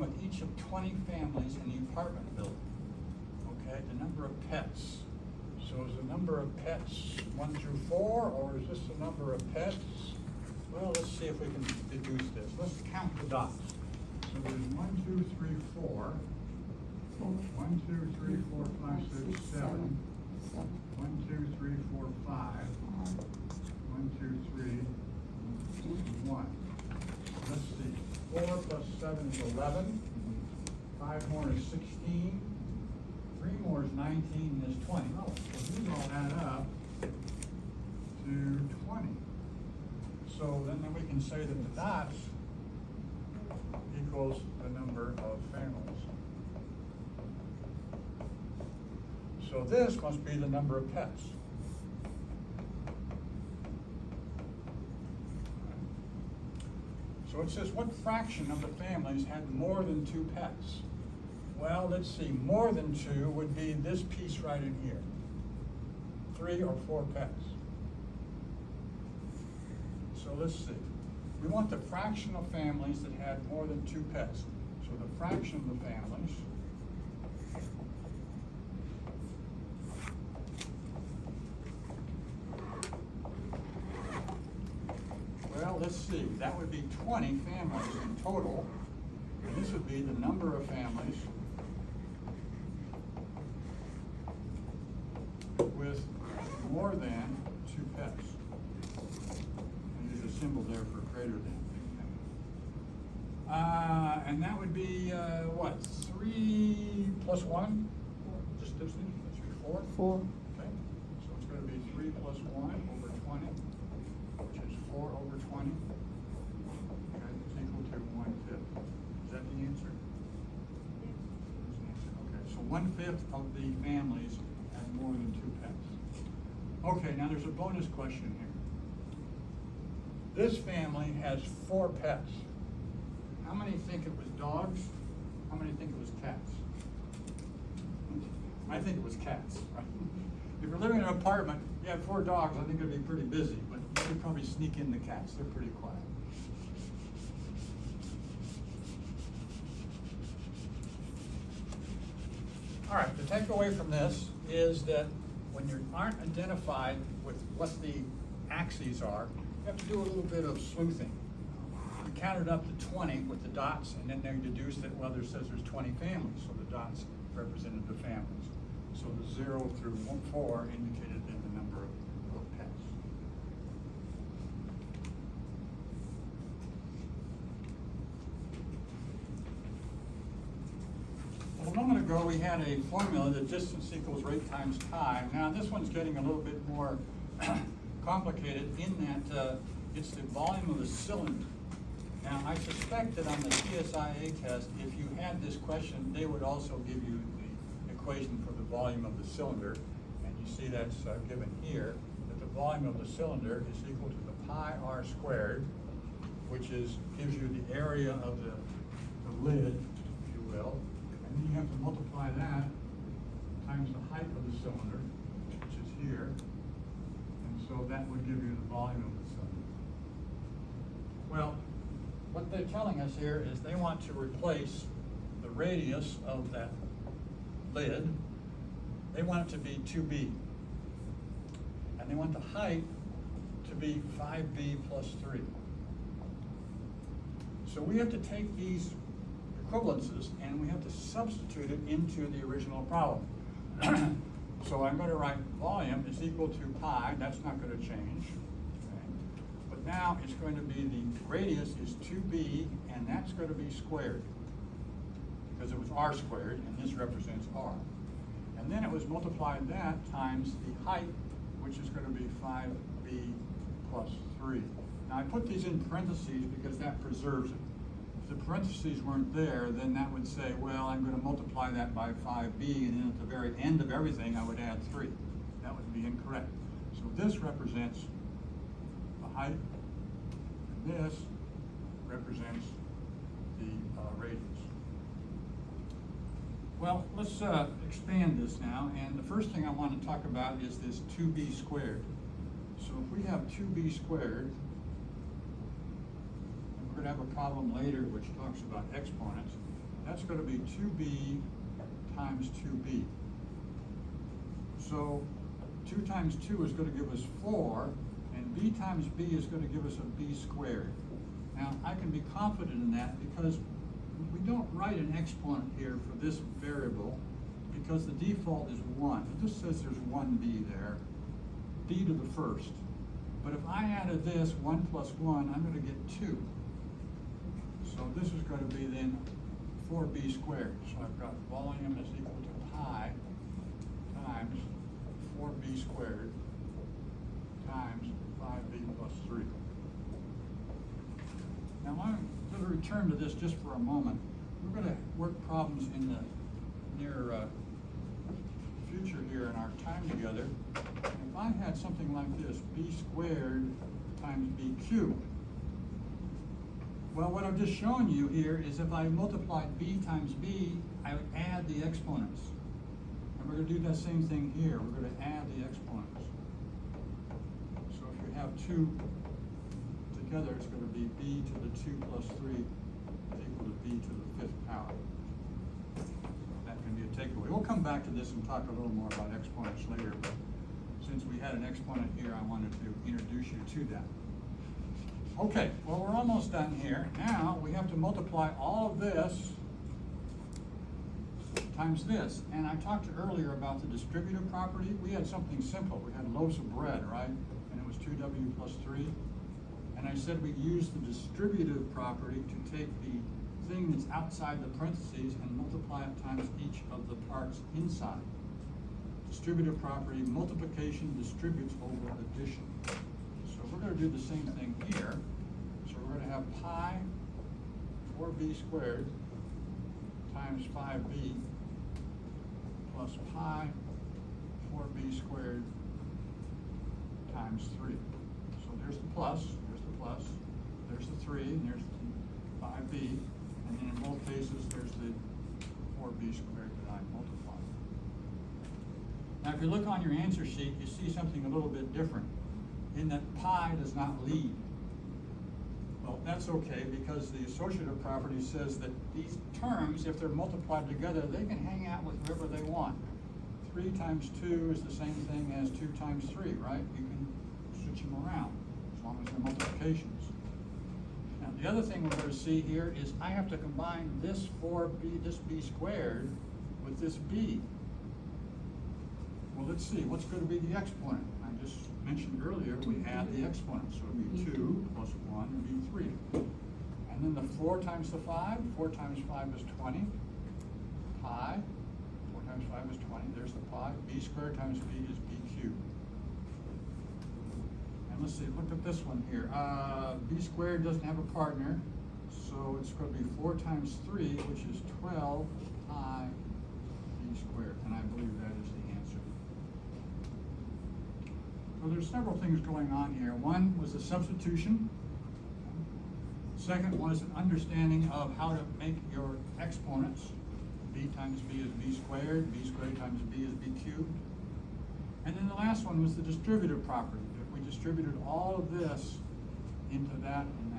dealing with each of 20 families in the apartment building. Okay, the number of pets. So is the number of pets 1 through 4, or is this the number of pets? Well, let's see if we can deduce this. Let's count the dots. So there's 1, 2, 3, 4. 1, 2, 3, 4, 5, 6, 7. 1, 2, 3, 4, 5. 1, 2, 3, 1. Let's see. 4 plus 7 is 11. 5 more is 16. 3 more is 19 and is 20. Oh, so these all add up to 20. So then we can say that the dots equals the number of families. So this must be the number of pets. So it says, what fraction of the families had more than 2 pets? Well, let's see, more than 2 would be this piece right in here. 3 or 4 pets. So let's see. We want the fraction of families that had more than 2 pets. So the fraction of the families well, let's see. That would be 20 families in total. And this would be the number of families with more than 2 pets. And there's a symbol there for greater than. And that would be, what, 3 plus 1? Just this, 3, 4? 4. Okay, so it's going to be 3 plus 1 over 20, which is 4 over 20. Okay, it's equal to 1/5. Is that the answer? Okay, so 1/5 of the families have more than 2 pets. Okay, now there's a bonus question here. This family has 4 pets. How many think it was dogs? How many think it was cats? I think it was cats. Right? If you're living in an apartment, you have 4 dogs, I think it'd be pretty busy, but you could probably sneak in the cats. They're pretty quiet. All right, the takeaway from this is that when you aren't identified with what the axes are, you have to do a little bit of sleuthing. We counted up to 20 with the dots, and then they deduced that, well, there says there's 20 families, so the dots represented the families. So the 0 through 4 indicated then the number of pets. Well, a moment ago we had a formula that distance equals rate times time. Now this one's getting a little bit more complicated in that it's the volume of the cylinder. Now I suspect that on the TSIA test, if you had this question, they would also give you the equation for the volume of the cylinder. And you see that's given here, that the volume of the cylinder is equal to the pi r squared, which gives you the area of the lid, if you will. And then you have to multiply that times the height of the cylinder, which is here. And so that would give you the volume of the cylinder. Well, what they're telling us here is they want to replace the radius of that lid. They want it to be 2b. And they want the height to be 5b plus 3. So we have to take these equivalences and we have to substitute it into the original problem. So I'm going to write volume is equal to pi. That's not going to change. But now it's going to be the radius is 2b, and that's going to be squared because it was r squared, and this represents r. And then it was multiplied that times the height, which is going to be 5b plus 3. Now I put these in parentheses because that preserves it. If the parentheses weren't there, then that would say, well, I'm going to multiply that by 5b, and then at the very end of everything, I would add 3. That would be incorrect. So this represents the height, and this represents the radius. Well, let's expand this now, and the first thing I want to talk about is this 2b squared. So if we have 2b squared, and we're going to have a problem later which talks about exponents, That's going to be 2b times 2b. So 2 times 2 is going to give us 4, and b times b is going to give us a b squared. Now, I can be confident in that because we don't write an exponent here for this variable because the default is 1. It just says there's 1b there, b to the first. But if I added this, 1 plus 1, I'm going to get 2. So this is going to be then 4b squared. So I've got volume is equal to pi times 4b squared times 5b plus 3. Now I'm going to return to this just for a moment. We're going to work problems in the near future here in our time together. If I had something like this, b squared times b cubed. Well, what I've just shown you here is if I multiplied b times b, I would add the exponents. And we're going to do that same thing here. We're going to add the exponents. So if you have 2 together, it's going to be b to the 2 plus 3 is equal to b to the 5th power. That can be a takeaway. We'll come back to this and talk a little more about exponents later, but since we had an exponent here, I wanted to introduce you to that. Okay, well, we're almost done here. Now we have to multiply all of this times this. And I talked earlier about the distributive property. We had something simple. We had loaves of bread, right? And it was 2w plus 3. And I said we use the distributive property to take the thing that's outside the parentheses and multiply it times each of the parts inside. Distributive property, multiplication distributes over addition. So we're going to do the same thing here. So we're going to have pi 4b squared times 5b plus pi 4b squared times 3. So there's the plus, there's the 3, and there's the 5b, and then in both cases there's the 4b squared that I multiplied. Now if you look on your answer sheet, you see something a little bit different, in that pi does not lead. Well, that's okay, because the associative property says that these terms, if they're multiplied together, they can hang out with whoever they want. 3 times 2 is the same thing as 2 times 3, right? You can switch them around, as long as they're multiplications. Now, the other thing we're going to see here is I have to combine this 4b, this b squared, with this b. Well, let's see, what's going to be the exponent? I just mentioned earlier, we add the exponent, so it would be 2 plus 1 would be 3. And then the 4 times the 5, 4 times 5 is 20. Pi, 4 times 5 is 20, there's the pi. B squared times b is b cubed. And let's see, look at this one here. B squared doesn't have a partner, so it's going to be 4 times 3, which is 12 pi b squared. And I believe that is the answer. Well, there's several things going on here. One was the substitution. Second was an understanding of how to make your exponents. B times b is b squared times b is b cubed. And then the last one was the distributive property. If we distributed all of this into that and